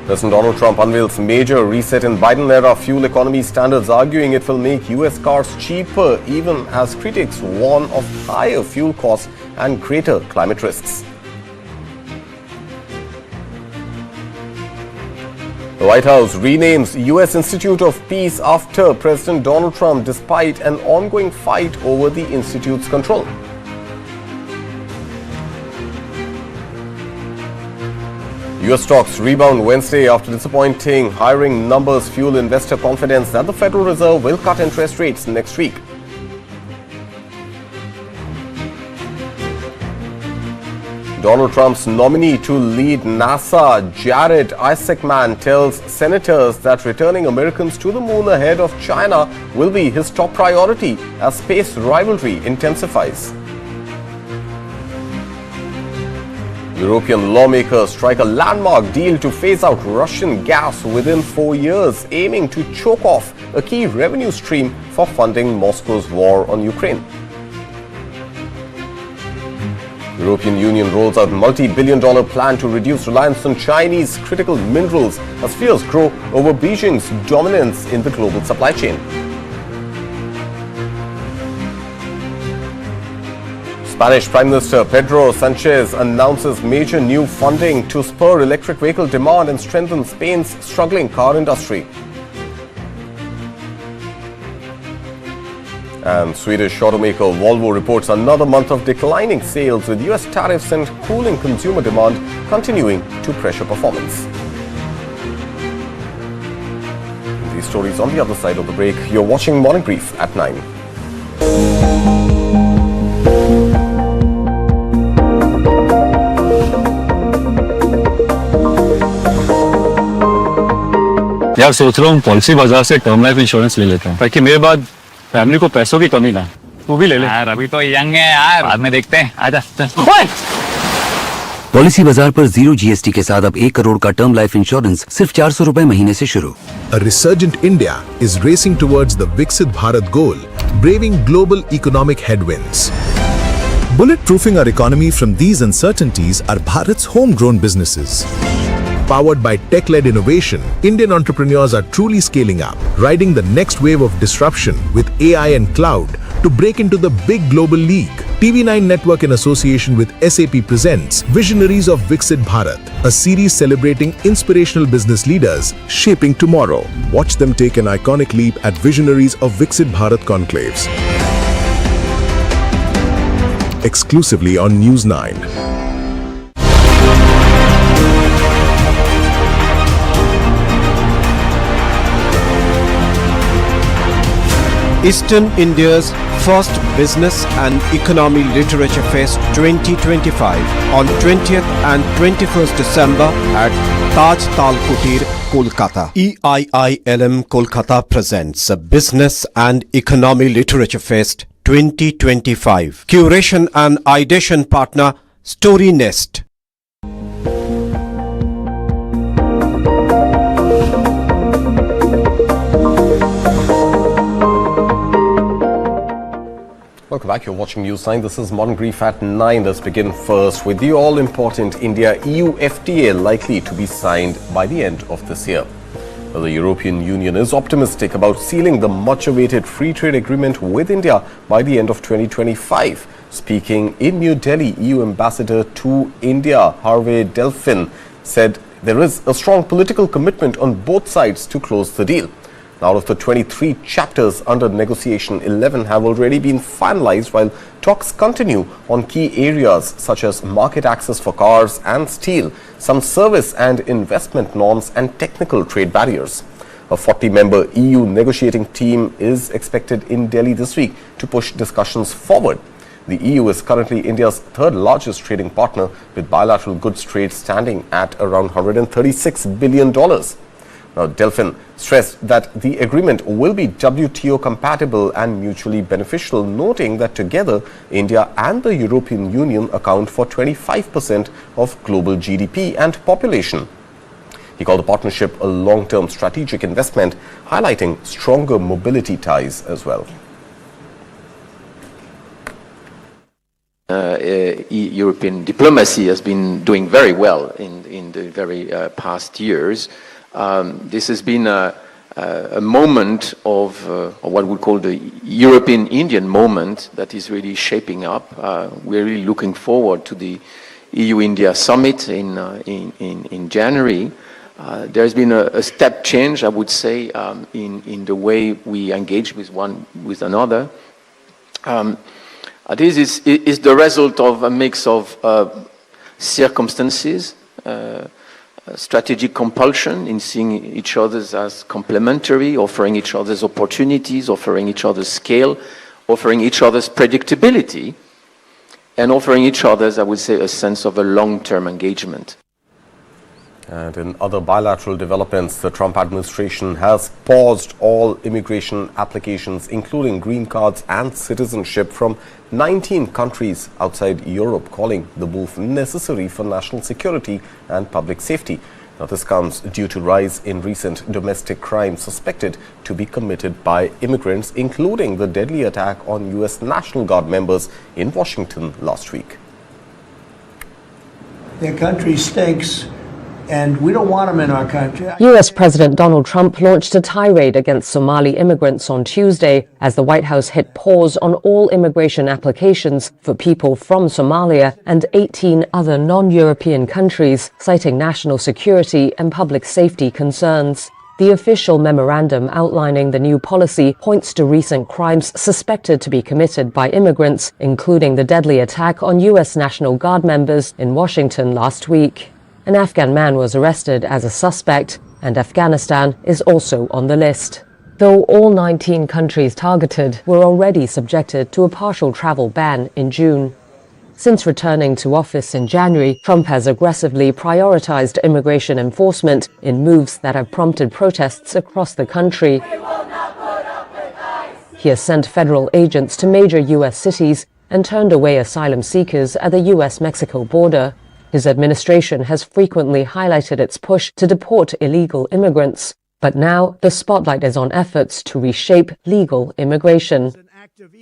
Speaker 2: President Donald Trump unveils major reset in Biden-era fuel economy standards, arguing it will make US cars cheaper, even as critics warn of higher fuel costs and greater climate risks. The White House renames U.S. Institute of Peace after President Donald Trump, despite an ongoing fight over the institute's control. U.S. stocks rebound Wednesday after disappointing hiring numbers fuel investor confidence that the Federal Reserve will cut interest rates next week. Donald Trump's nominee to lead NASA, Jared Isaacman, tells senators that returning Americans to the moon ahead of China will be his top priority as space rivalry intensifies. European lawmakers strike a landmark deal to phase out Russian gas within 4 years, aiming to choke off a key revenue stream for funding Moscow's war on Ukraine. European Union rolls out multi-billion-dollar plan to reduce reliance on Chinese critical minerals as fears grow over Beijing's dominance in the global supply chain. Spanish Prime Minister Pedro Sanchez announces major new funding to spur electric vehicle demand and strengthen Spain's struggling car industry. And Swedish automaker Volvo reports another month of declining sales, with US tariffs and cooling consumer demand continuing to pressure performance. These stories on the other side of the break. You're watching Morning Brief at 9.
Speaker 7: यार सोच रहा हूँ policy बाजार से term life insurance ले लेता हूँ, ताकि मेरे बाद फैमिली को पैसों की कमी ना। तू भी ले ले यार, अभी तो यंग है यार, बाद में देखते हैं। आजा।
Speaker 9: पॉलिसी बाजार पर 0 GST के साथ अब 1 करोड़ का टर्म लाइफ इंश्योरेंस सिर्फ 400 रुपए महीने से शुरू।
Speaker 16: A resurgent India is racing towards the Viksit Bharat goal, braving global economic headwinds. Bulletproofing our economy from these uncertainties are Bharat's homegrown businesses. Powered by tech-led innovation, Indian entrepreneurs are truly scaling up, riding the next wave of disruption with AI and cloud to break into the big global league. TV9 Network in association with SAP presents Visionaries of Viksit Bharat, a series celebrating inspirational business leaders shaping tomorrow. Watch them take an iconic leap at Visionaries of Viksit Bharat conclaves. Exclusively on News 9.
Speaker 17: Eastern India's first Business and Economy Literature Fest 2025 on 20th and 21st December at Taj Tal Kutir, Kolkata. EIILM Kolkata presents a Business and Economy Literature Fest 2025. Curation and ideation partner Story Nest.
Speaker 2: Welcome back. You're watching News 9. This is Modern Brief at 9. Let's begin first with the all-important India-EU-FTA likely to be signed by the end of this year. Well, the European Union is optimistic about sealing the much-awaited free trade agreement with India by the end of 2025. Speaking in New Delhi, EU Ambassador to India, Harvey Delfin, said there is a strong political commitment on both sides to close the deal. Out of the 23 chapters under negotiation, 11 have already been finalized, while talks continue on key areas such as market access for cars and steel, some service and investment norms, and technical trade barriers. A 40-member EU negotiating team is expected in Delhi this week to push discussions forward. The EU is currently India's third largest trading partner, with bilateral goods trade standing at around $136 billion. Now, Delfin stressed that the agreement will be WTO compatible and mutually beneficial, noting that together India and the European Union account for 25% of global GDP and population. He called the partnership a long-term strategic investment, highlighting stronger mobility ties as well.
Speaker 18: European diplomacy has been doing very well in the very past years. This has been a moment of what we call the European-Indian moment that is really shaping up. We're really looking forward to the EU-India summit in January. There's been a step change, I would say, in the way we engage with another. This is the result of a mix of circumstances, strategic compulsion in seeing each other as complementary, offering each other's opportunities, offering each other's scale, offering each other's predictability, and offering each other's, I would say, a sense of a long-term engagement.
Speaker 2: And in other bilateral developments, the Trump administration has paused all immigration applications, including green cards and citizenship, from 19 countries outside Europe, calling the move necessary for national security and public safety. Now, this comes due to rise in recent domestic crimes suspected to be committed by immigrants, including the deadly attack on U.S. National Guard members in Washington last week.
Speaker 4: Their country stinks, and we don't want them in our country.
Speaker 19: U.S. President Donald Trump launched a tirade against Somali immigrants on Tuesday as the White House hit pause on all immigration applications for people from Somalia and 18 other non-European countries, citing national security and public safety concerns. The official memorandum outlining the new policy points to recent crimes suspected to be committed by immigrants, including the deadly attack on U.S. National Guard members in Washington last week. An Afghan man was arrested as a suspect, and Afghanistan is also on the list. Though all 19 countries targeted were already subjected to a partial travel ban in June. Since returning to office in January, Trump has aggressively prioritized immigration enforcement in moves that have prompted protests across the country. He has sent federal agents to major U.S. cities and turned away asylum seekers at the U.S.-Mexico border. His administration has frequently highlighted its push to deport illegal immigrants, but now the spotlight is on efforts to reshape legal immigration.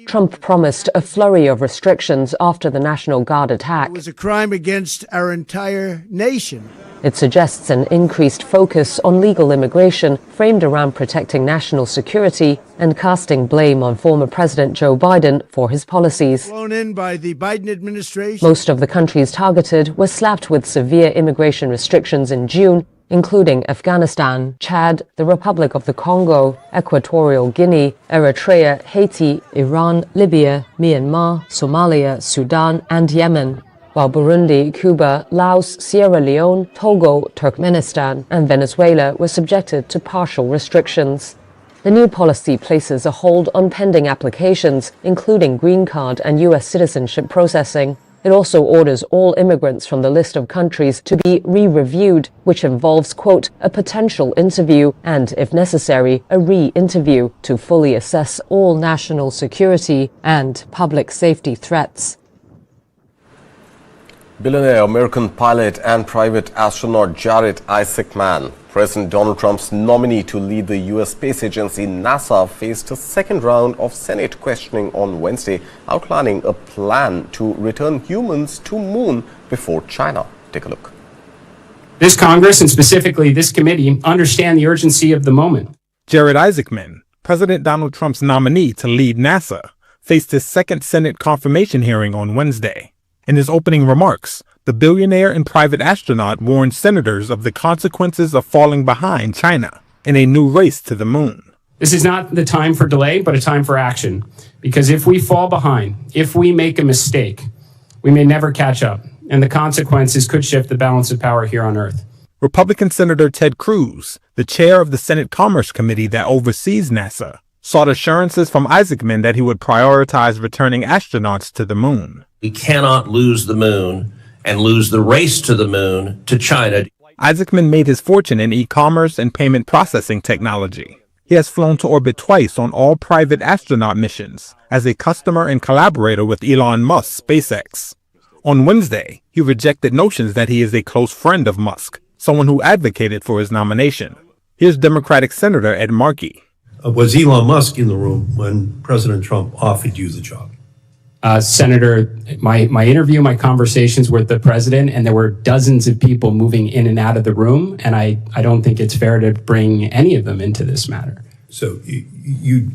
Speaker 19: Trump promised a flurry of restrictions after the National Guard attack.
Speaker 20: It was a crime against our entire nation.
Speaker 19: It suggests an increased focus on legal immigration framed around protecting national security and casting blame on former President Joe Biden for his policies.
Speaker 20: Flown in by the Biden administration.
Speaker 19: Most of the countries targeted were slapped with severe immigration restrictions in June, including Afghanistan, Chad, the Republic of the Congo, Equatorial Guinea, Eritrea, Haiti, Iran, Libya, Myanmar, Somalia, Sudan, and Yemen, while Burundi, Cuba, Laos, Sierra Leone, Togo, Turkmenistan, and Venezuela were subjected to partial restrictions. The new policy places a hold on pending applications, including green card and U.S. citizenship processing. It also orders all immigrants from the list of countries to be re-reviewed, which involves, quote, a potential interview and, if necessary, a re-interview to fully assess all national security and public safety threats.
Speaker 2: Billionaire American pilot and private astronaut Jared Isaacman, President Donald Trump's nominee to lead the U.S. space agency NASA, faced a second round of Senate questioning on Wednesday, outlining a plan to return humans to moon before China. Take a look.
Speaker 21: This Congress, and specifically this committee, understand the urgency of the moment.
Speaker 22: Jared Isaacman, President Donald Trump's nominee to lead NASA, faced his second Senate confirmation hearing on Wednesday. In his opening remarks, the billionaire and private astronaut warned senators of the consequences of falling behind China in a new race to the moon.
Speaker 21: This is not the time for delay, but a time for action. Because if we fall behind, if we make a mistake, we may never catch up, and the consequences could shift the balance of power here on Earth.
Speaker 22: Republican Senator Ted Cruz, the chair of the Senate Commerce Committee that oversees NASA, sought assurances from Isaacman that he would prioritize returning astronauts to the moon.
Speaker 23: We cannot lose the moon and lose the race to the moon to China.
Speaker 22: Isaacman made his fortune in e-commerce and payment processing technology. He has flown to orbit twice on all private astronaut missions as a customer and collaborator with Elon Musk's SpaceX. On Wednesday, he rejected notions that he is a close friend of Musk, someone who advocated for his nomination. Here's Democratic Senator Ed Markey.
Speaker 24: Was Elon Musk in the room when President Trump offered you the job?
Speaker 21: Senator, my interview, my conversations with the president, and there were dozens of people moving in and out of the room, and I don't think it's fair to bring any of them into this matter.
Speaker 24: So you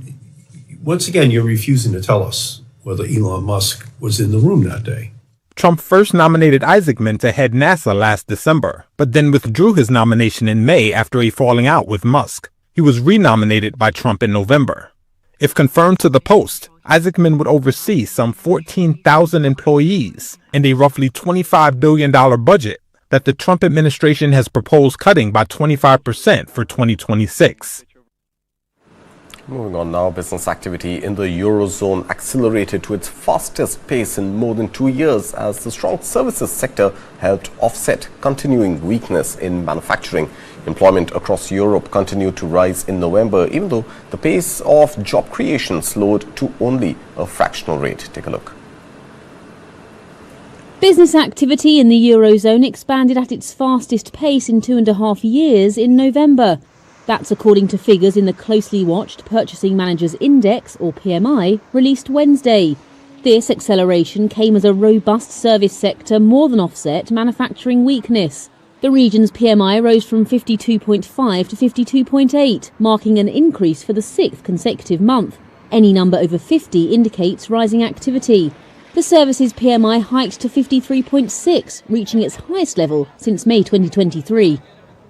Speaker 24: once again, you're refusing to tell us whether Elon Musk was in the room that day.
Speaker 22: Trump first nominated Isaacman to head NASA last December, but then withdrew his nomination in May after a falling out with Musk. He was renominated by Trump in November. If confirmed to the post, Isaacman would oversee some 14,000 employees and a roughly $25 billion budget that the Trump administration has proposed cutting by 25% for 2026.
Speaker 2: Moving on now, business activity in the Eurozone accelerated to its fastest pace in more than 2 years as the strong services sector helped offset continuing weakness in manufacturing. Employment across Europe continued to rise in November, even though the pace of job creation slowed to only a fractional rate. Take a look.
Speaker 25: Business activity in the Eurozone expanded at its fastest pace in 2.5 years in November. That's according to figures in the closely watched Purchasing Managers' Index, or PMI, released Wednesday. This acceleration came as a robust service sector more than offset manufacturing weakness. The region's PMI rose from 52.5 to 52.8, marking an increase for the 6th consecutive month. Any number over 50 indicates rising activity. The services PMI hiked to 53.6, reaching its highest level since May 2023.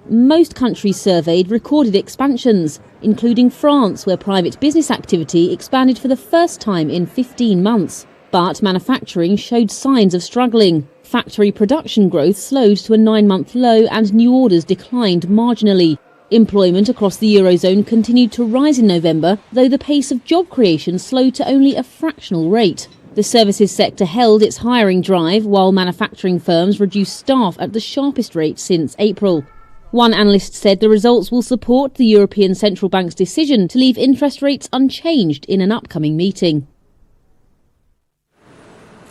Speaker 25: Most countries surveyed recorded expansions, including France, where private business activity expanded for the first time in 15 months. But manufacturing showed signs of struggling. Factory production growth slowed to a 9-month low and new orders declined marginally. Employment across the Eurozone continued to rise in November, though the pace of job creation slowed to only a fractional rate. The services sector held its hiring drive, while manufacturing firms reduced staff at the sharpest rate since April. One analyst said the results will support the European Central Bank's decision to leave interest rates unchanged in an upcoming meeting.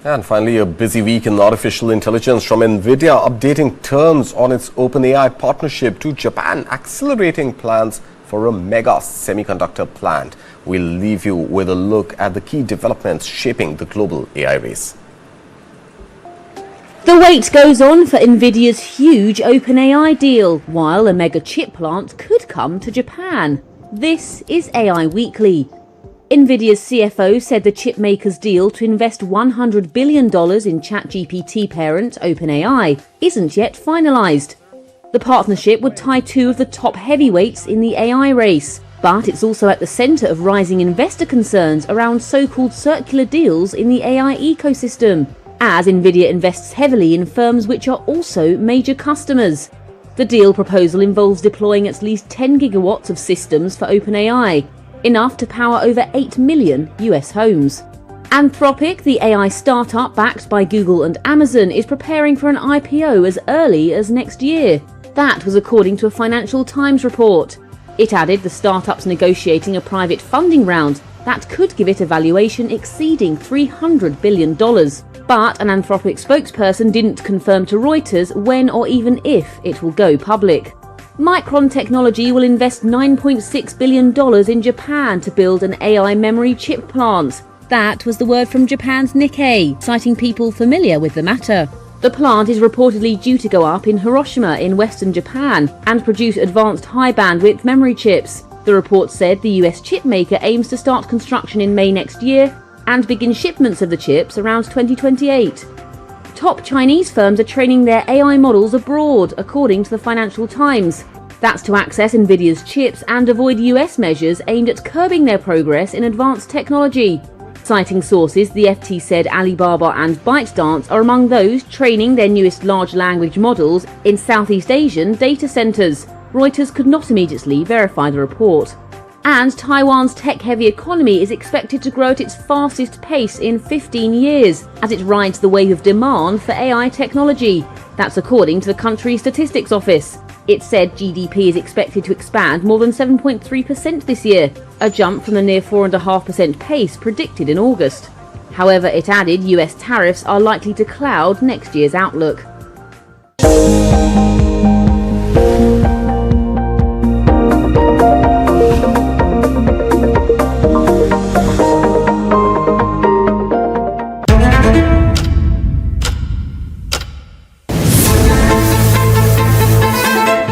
Speaker 2: And finally, a busy week in artificial intelligence from Nvidia updating terms on its OpenAI partnership to Japan, accelerating plans for a mega semiconductor plant. We'll leave you with a look at the key developments shaping the global AI race.
Speaker 25: The wait goes on for Nvidia's huge OpenAI deal, while a mega chip plant could come to Japan. This is AI Weekly. Nvidia's CFO said the chipmaker's deal to invest $100 billion in ChatGPT parent OpenAI isn't yet finalised. The partnership would tie two of the top heavyweights in the AI race, but it's also at the centre of rising investor concerns around so-called circular deals in the AI ecosystem, as Nvidia invests heavily in firms which are also major customers. The deal proposal involves deploying at least 10 gigawatts of systems for OpenAI, enough to power over 8 million US homes. Anthropic, the AI startup backed by Google and Amazon, is preparing for an IPO as early as next year. That was according to a Financial Times report. It added the startup's negotiating a private funding round that could give it a valuation exceeding $300 billion. But an Anthropic spokesperson didn't confirm to Reuters when or even if it will go public. Micron Technology will invest $9.6 billion in Japan to build an AI memory chip plant. That was the word from Japan's Nikkei, citing people familiar with the matter. The plant is reportedly due to go up in Hiroshima in western Japan and produce advanced high-bandwidth memory chips. The report said the US chip maker aims to start construction in May next year and begin shipments of the chips around 2028. Top Chinese firms are training their AI models abroad, according to the Financial Times. That's to access Nvidia's chips and avoid US measures aimed at curbing their progress in advanced technology. Citing sources, the FT said Alibaba and ByteDance are among those training their newest large language models in Southeast Asian data centers. Reuters could not immediately verify the report. And Taiwan's tech-heavy economy is expected to grow at its fastest pace in 15 years as it rides the wave of demand for AI technology. That's according to the country's statistics office. It said GDP is expected to expand more than 7.3% this year, a jump from the near 4.5% pace predicted in August. However, it added US tariffs are likely to cloud next year's outlook.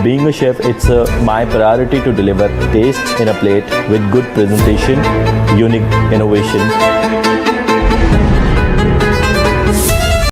Speaker 1: Being a chef, it's my priority to deliver taste in a plate with good presentation, unique innovation.